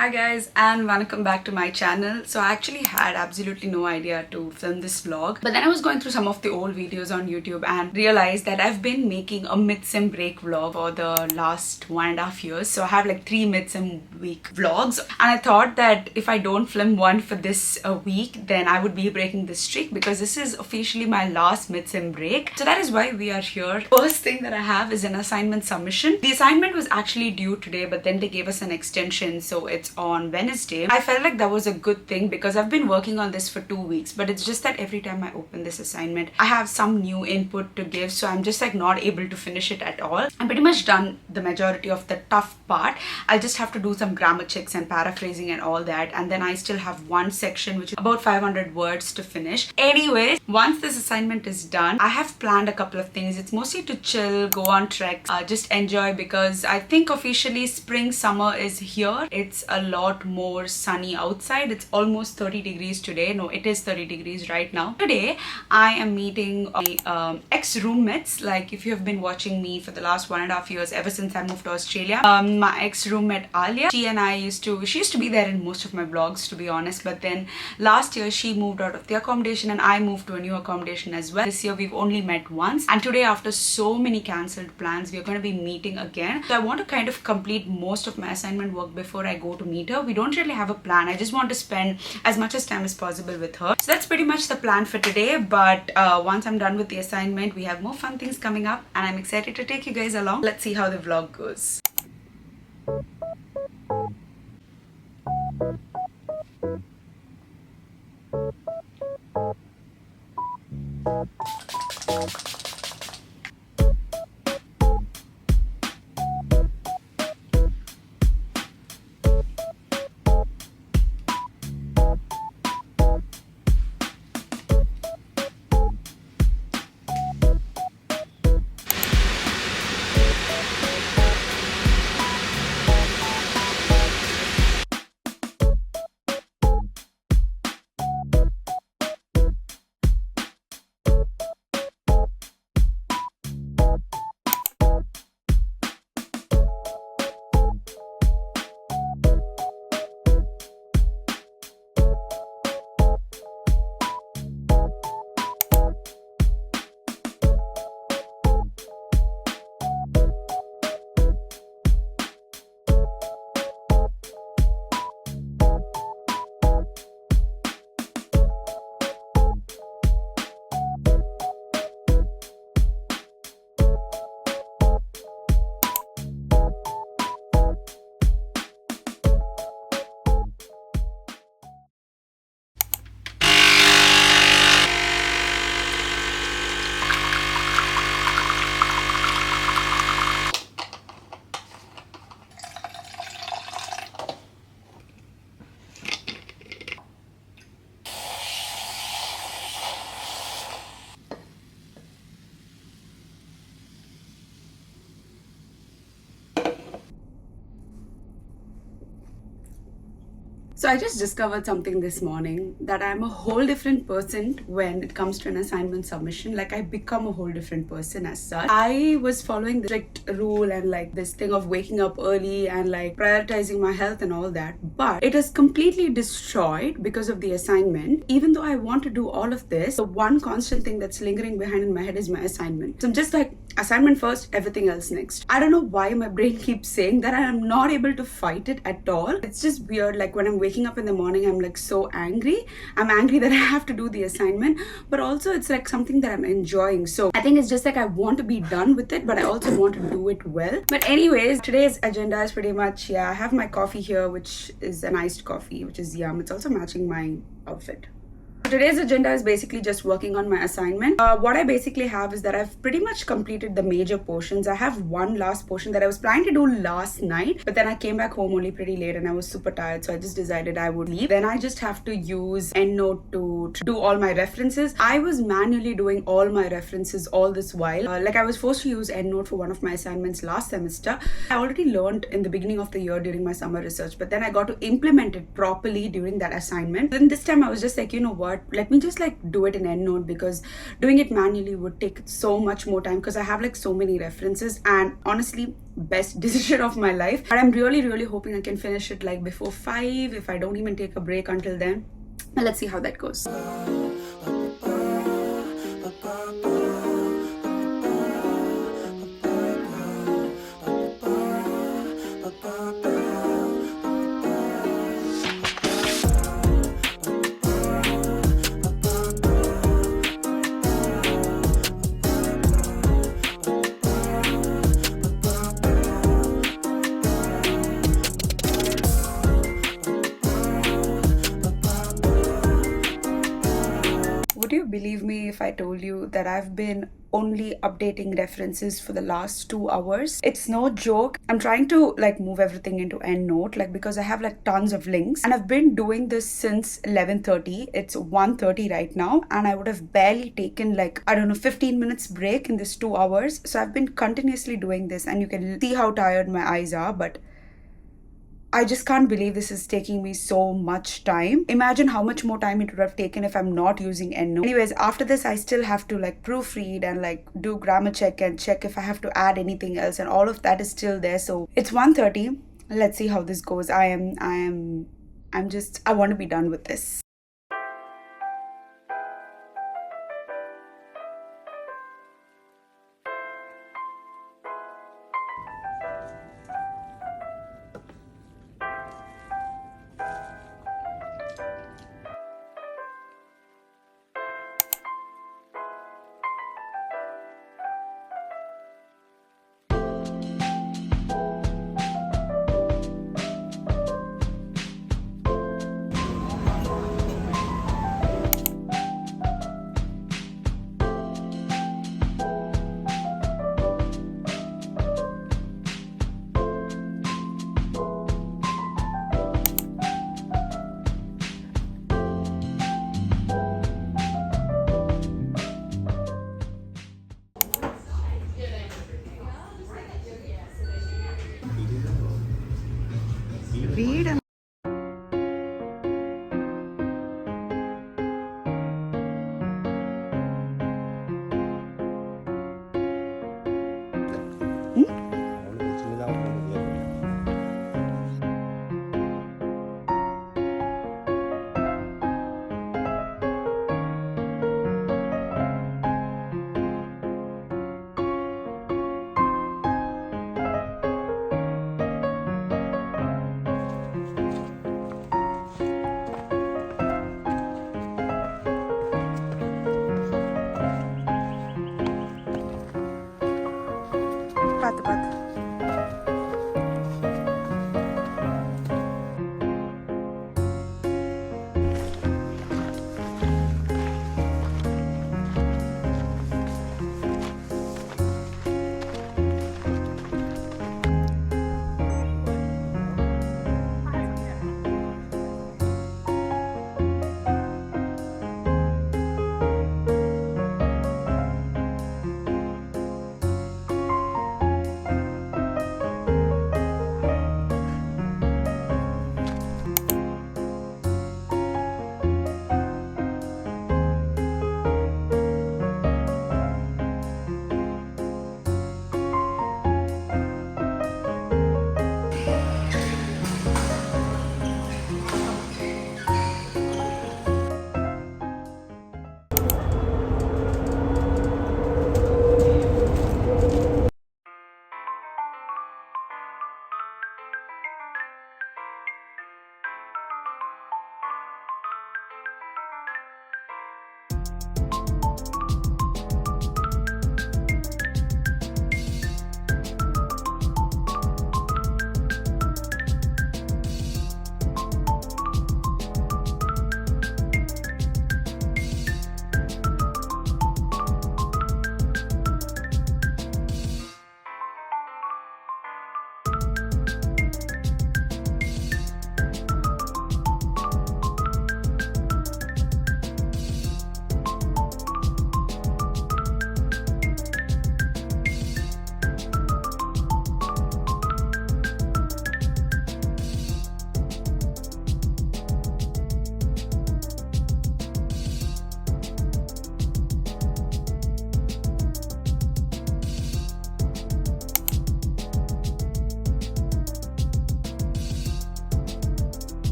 Hi guys and welcome back to my channel. So I actually had absolutely no idea to film this vlog, but then I was going through some of the old videos on YouTube and realized that I've been making a mid-sim break vlog for the last 1.5 years. So I have like 3 mid-sim week vlogs, and I thought that if I don't film one for this week, then I would be breaking the streak, because this is officially my last mid-sim break. So that is why we are here. First thing that I have is an assignment submission. The assignment was actually due today, but then they gave us an extension, so it's on Wednesday. I felt like that was a good thing because I've been working on this for 2 weeks, but it's just that every time I open this assignment, I have some new input to give, so I'm just like not able to finish it at all. I'm pretty much done the majority of the tough part. I'll just have to do some grammar checks and paraphrasing and all that, and then I still have one section which is about 500 words to finish. Anyways, once this assignment is done, I have planned a couple of things. It's mostly to chill, go on treks, just enjoy, because I think officially spring summer is here. It's a lot more sunny outside. It's almost 30 degrees today. No, it is 30 degrees right now. Today I am meeting my ex-roommates. Like, if you have been watching me for the last 1.5 years, ever since I moved to Australia, my ex-roommate Aadhya, she used to be there in most of my vlogs, to be honest, but then last year she moved out of the accommodation and I moved to a new accommodation as well. This year we've only met once, and today, after so many cancelled plans, we are going to be meeting again. So I want to kind of complete most of my assignment work before I go to meet her. We don't really have a plan. I just want to spend as much as time as possible with her. So that's pretty much the plan for today. But once I'm done with the assignment, we have more fun things coming up, and I'm excited to take you guys along. Let's see how the vlog goes. So I just discovered something this morning, that I'm a whole different person when it comes to an assignment submission. Like, I become a whole different person as such. I was following the strict rule and like this thing of waking up early and like prioritizing my health and all that, but it is completely destroyed because of the assignment. Even though I want to do all of this, the one constant thing that's lingering behind in my head is my assignment. So I'm just like, assignment first, everything else next. I don't know why my brain keeps saying that, and I'm not able to fight it at all. It's just weird. Like, when I'm waking up in the morning, I'm like so angry. I'm angry that I have to do the assignment, but also it's like something that I'm enjoying. So I think it's just like I want to be done with it, but I also want to do it well. But anyways, today's agenda is pretty much, I have my coffee here, which is an iced coffee, which is yum. It's also matching my outfit. Today's agenda is basically just working on my assignment. What I basically have is that I've pretty much completed the major portions. I have one last portion that I was planning to do last night, but then I came back home only pretty late and I was super tired, so I just decided I would leave. Then I just have to use EndNote to do all my references. I was manually doing all my references all this while. Like, I was forced to use EndNote for one of my assignments last semester. I already learned in the beginning of the year during my summer research, but then I got to implement it properly during that assignment. Then this time I was just like, you know what, but let me just like do it in EndNote, because doing it manually would take so much more time, because I have like so many references, and honestly, best decision of my life. But I'm really hoping I can finish it like before 5, if I don't even take a break until then. And let's see how that goes. Would you believe me if I told you that I've been only updating references for the last 2 hours? It's no joke. I'm trying to like move everything into EndNote, like because I have like tons of links, and I've been doing this since 11:30. It's 1:30 right now, and I would have barely taken like, I don't know, 15 minutes break in this 2 hours. So I've been continuously doing this, and you can see how tired my eyes are, but I just can't believe this is taking me so much time. Imagine how much more time it would have taken if I'm not using EndNote. Anyways, after this, I still have to like proofread and like do grammar check and check if I have to add anything else, and all of that is still there. So it's 1:30. Let's see how this goes. I want to be done with this. Read and Pat.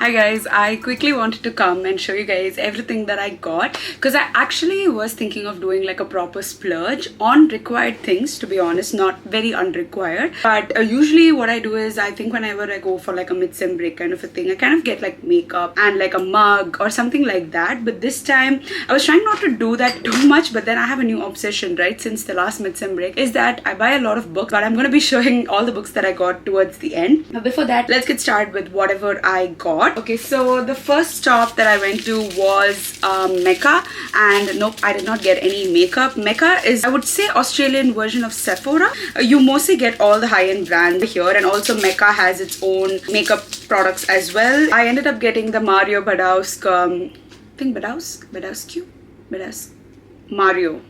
Hi guys, I quickly wanted to come and show you guys everything that I got because I actually was thinking of doing like a proper splurge on required things, to be honest, not very unrequired. But usually what I do is I think whenever I go for like a mid-sem break kind of a thing, I kind of get like makeup and like a mug or something like that. But this time I was trying not to do that too much, but then I have a new obsession, right, since the last mid-sem break, is that I buy a lot of books, but I'm going to be showing all the books that I got towards the end. But before that, let's get started with whatever I got. Okay, so the first stop that I went to was Mecca, and nope, I did not get any makeup. Mecca is, I would say, Australian version of Sephora. You mostly get all the high-end brands here, and also Mecca has its own makeup products as well. I ended up getting the Mario Badowsk, Mario.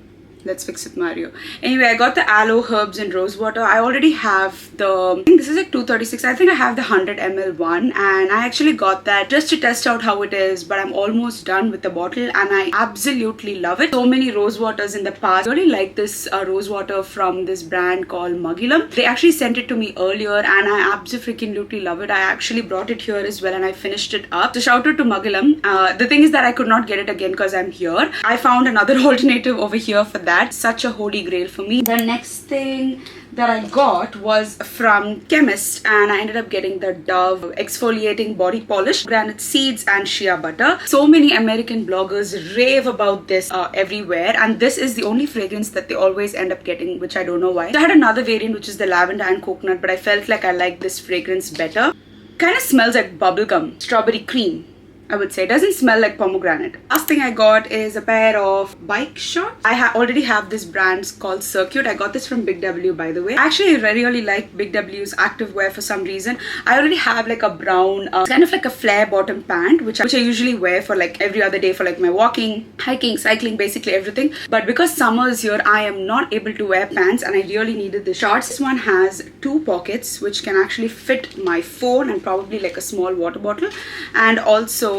Let's fix it, Mario. Anyway, I got the aloe, herbs and rose water. I already have the, I think this is like 236. I think I have the 100 ml one, and I actually got that just to test out how it is, but I'm almost done with the bottle and I absolutely love it. So many rose waters in the past. I really like this rose water from this brand called Mugilum. They actually sent it to me earlier and I absolutely love it. I actually brought it here as well and I finished it up. So shout out to Mugilum. The thing is that I could not get it again because I'm here. I found another alternative over here for that. Such a holy grail for me. The next thing that I got was from Chemist, and I ended up getting the Dove exfoliating body polish, granite seeds and shea butter. So many American bloggers rave about this everywhere, and this is the only fragrance that they always end up getting, which I don't know why. So I had another variant which is the lavender and coconut, but I felt like I liked this fragrance better. Kind of smells like bubblegum, strawberry cream, I would say. It doesn't smell like pomegranate. Last thing I got is a pair of bike shorts. I already have this brand called Circuit. I got this from Big W, by the way. Actually, I really like Big W's activewear for some reason. I already have like a brown, kind of like a flare bottom pant, which I usually wear for like every other day for like my walking, hiking, cycling, basically everything. But because summer is here, I am not able to wear pants and I really needed the shorts. This one has 2 pockets, which can actually fit my phone and probably like a small water bottle. And also,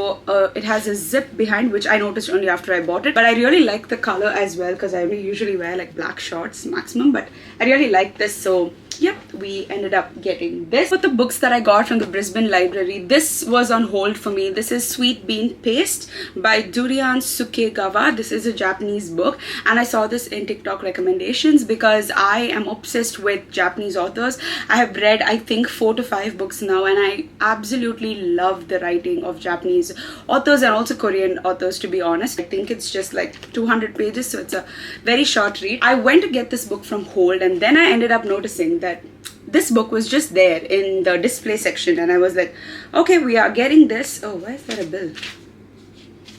it has a zip behind, which I noticed only after I bought it, but I really like the color as well because I usually wear like black shorts maximum, but I really like this. So yep, we ended up getting this. But the books that I got from the Brisbane library, this was on hold for me. This is Sweet Bean Paste by Durian Sukegawa. This is a Japanese book and I saw this in TikTok recommendations because I am obsessed with Japanese authors. I have read I think 4 to 5 books now and I absolutely love the writing of Japanese authors and also Korean authors, to be honest. I think it's just like 200 pages, so it's a very short read. I went to get this book from hold and then I ended up noticing that this book was just there in the display section and I was like, okay, we are getting this. Oh, why is there a bill?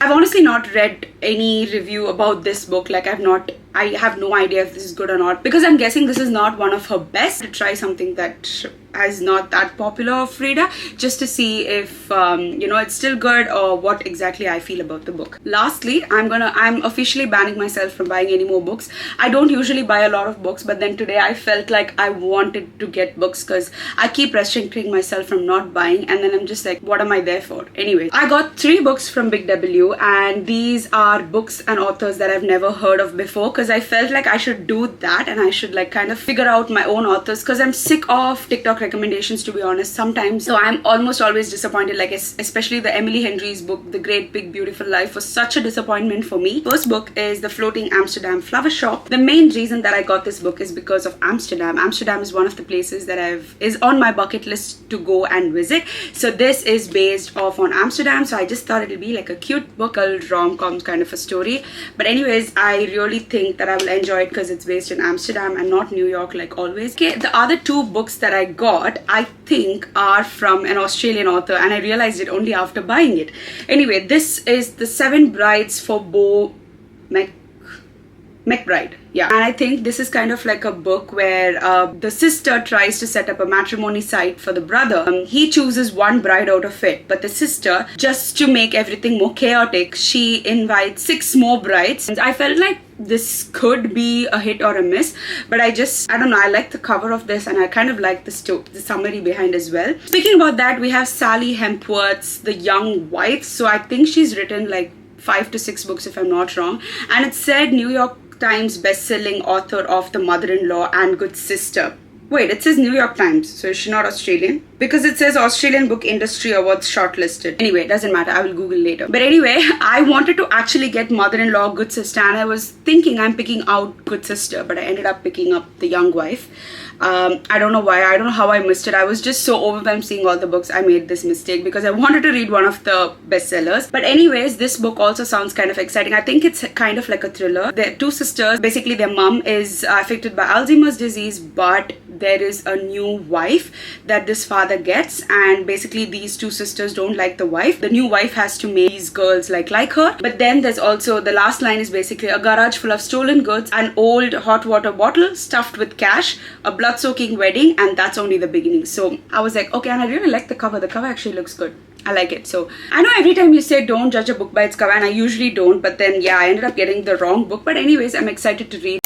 I've honestly not read any review about this book. Like I have no idea if this is good or not because I'm guessing this is not one of her best. To try something that is not that popular of Frida, just to see if you know, it's still good or what exactly I feel about the book. Lastly, I'm officially banning myself from buying any more books. I don't usually buy a lot of books, but then today I felt like I wanted to get books because I keep restricting myself from not buying, and then I'm just like, what am I there for? Anyway, I got 3 books from Big W, and these are books and authors that I've never heard of before because I felt like I should do that and I should like kind of figure out my own authors because I'm sick of TikTok recommendations, to be honest, sometimes. So I'm almost always disappointed, like especially the Emily Henry's book, The Great Big Beautiful Life, was such a disappointment for me. First book is The Floating Amsterdam Flower Shop. The main reason that I got this book is because of Amsterdam. Amsterdam is one of the places that is on my bucket list to go and visit. So this is based off on Amsterdam, so I just thought it'll be like a cute book, a rom-com kind of a story. But anyways, I really think that I will enjoy it because it's based in Amsterdam and not New York like always. Okay, the other 2 books that I got, I think are from an Australian author and I realized it only after buying it. Anyway, this is The 7 Brides for Beau McBride. Yeah, and I think this is kind of like a book where the sister tries to set up a matrimony site for the brother. He chooses one bride out of it, but the sister, just to make everything more chaotic, she invites 6 more brides. And I felt like this could be a hit or a miss, but I don't know, I like the cover of this and I kind of like the summary behind as well. Speaking about that, we have Sally Hempworth's The Young Wife. So I think she's written like 5 to 6 books if I'm not wrong, and it said New York Times best-selling author of The Mother-in-Law and Good Sister. Wait, it says New York Times, so is she not Australian? Because it says Australian Book Industry Awards shortlisted. Anyway, it doesn't matter, I will Google later. But anyway, I wanted to actually get mother-in-law, good sister, and I was thinking I'm picking out good sister, but I ended up picking up the young wife. I don't know why, I don't know how I missed it. I was just so overwhelmed seeing all the books. I made this mistake because I wanted to read one of the bestsellers. But anyways, this book also sounds kind of exciting. I think it's kind of like a thriller. They're two sisters. Basically, their mom is affected by Alzheimer's disease, but there is a new wife that this father gets, and basically these two sisters don't like the wife. The new wife has to make these girls like her. But then there's also, the last line is basically a garage full of stolen goods, an old hot water bottle stuffed with cash, a blood-soaking wedding, and that's only the beginning. So I was like, okay, and I really like the cover. The cover actually looks good. I like it. So I know every time you say don't judge a book by its cover, and I usually don't, but then yeah, I ended up getting the wrong book. But anyways, I'm excited to read.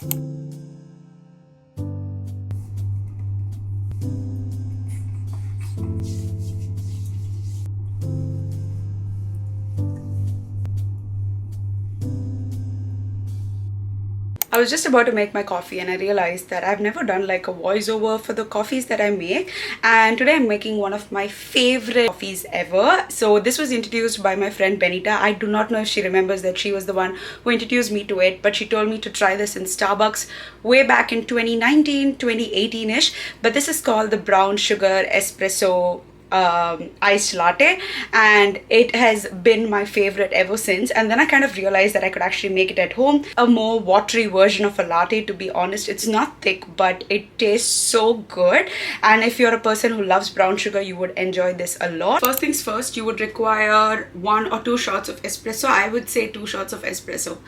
I was just about to make my coffee and I realized that I've never done like a voiceover for the coffees that I make, and today I'm making one of my favorite coffees ever. So this was introduced by my friend Benita. I do not know if she remembers that she was the one who introduced me to it, but she told me to try this in Starbucks way back in 2019, 2018-ish. But this is called the brown sugar espresso iced latte, and it has been my favorite ever since. And then I kind of realized that I could actually make it at home, a more watery version of a latte. To be honest, it's not thick, but it tastes so good, and if you're a person who loves brown sugar, you would enjoy this a lot. First things first, you would require 1 or 2 shots of espresso. I would say 2 shots of espresso,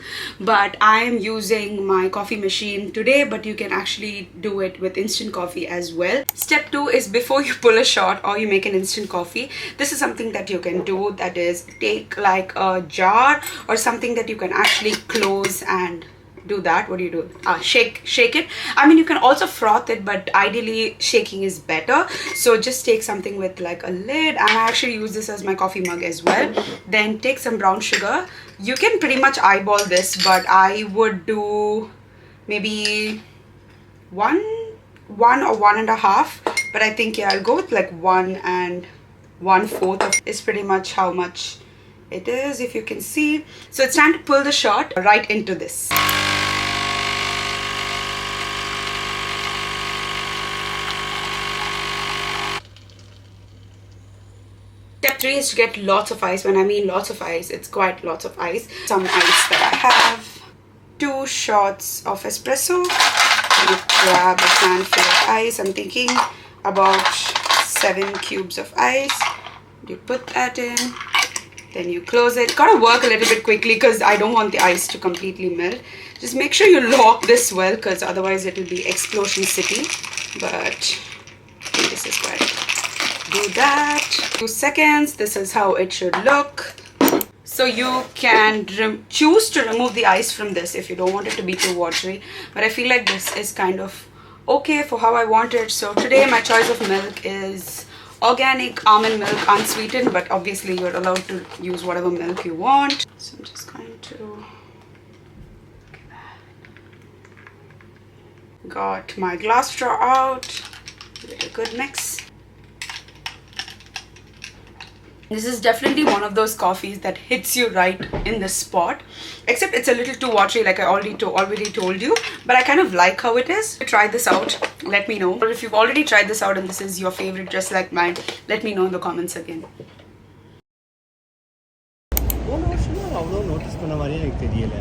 but I am using my coffee machine today, but you can actually do it with instant coffee as well. Step 2 is before you pull a shot or you make an instant coffee, this is something that you can do, that is take like a jar or something that you can actually close and do that. What do you do? Shake it. I mean, you can also froth it, but ideally shaking is better. So just take something with like a lid, and I actually use this as my coffee mug as well. Then take some brown sugar. You can pretty much eyeball this, but I would do maybe one or 1.5, but I think yeah, I'll go with like 1 1/4 is pretty much how much it is, if you can see. So it's time to pull the shot right into this. Step 3 is to get lots of ice. When I mean lots of ice, it's quite lots of ice. Some ice that I have. 2 shots of espresso. You grab a can full of ice. I'm thinking about 7 cubes of ice. You put that in, then you close it. Gotta work a little bit quickly because I don't want the ice to completely melt. Just make sure you lock this well, because otherwise it will be explosion city. But this is good. Do that. 2 seconds. This is how it should look. So you can choose to remove the ice from this if you don't want it to be too watery, but I feel like this is kind of okay for how I want it. So today my choice of milk is organic almond milk, unsweetened, but obviously you're allowed to use whatever milk you want. So I'm just going to got my glass straw out, give it a good mix. This is definitely one of those coffees that hits you right in the spot, except it's a little too watery, like I already told you, but I kind of like how it is. Try this out, let me know. Or if you've already tried this out and this is your favorite just like mine, let me know in the comments again. notice பண்ண மாதிரியே எனக்கு தெரியல.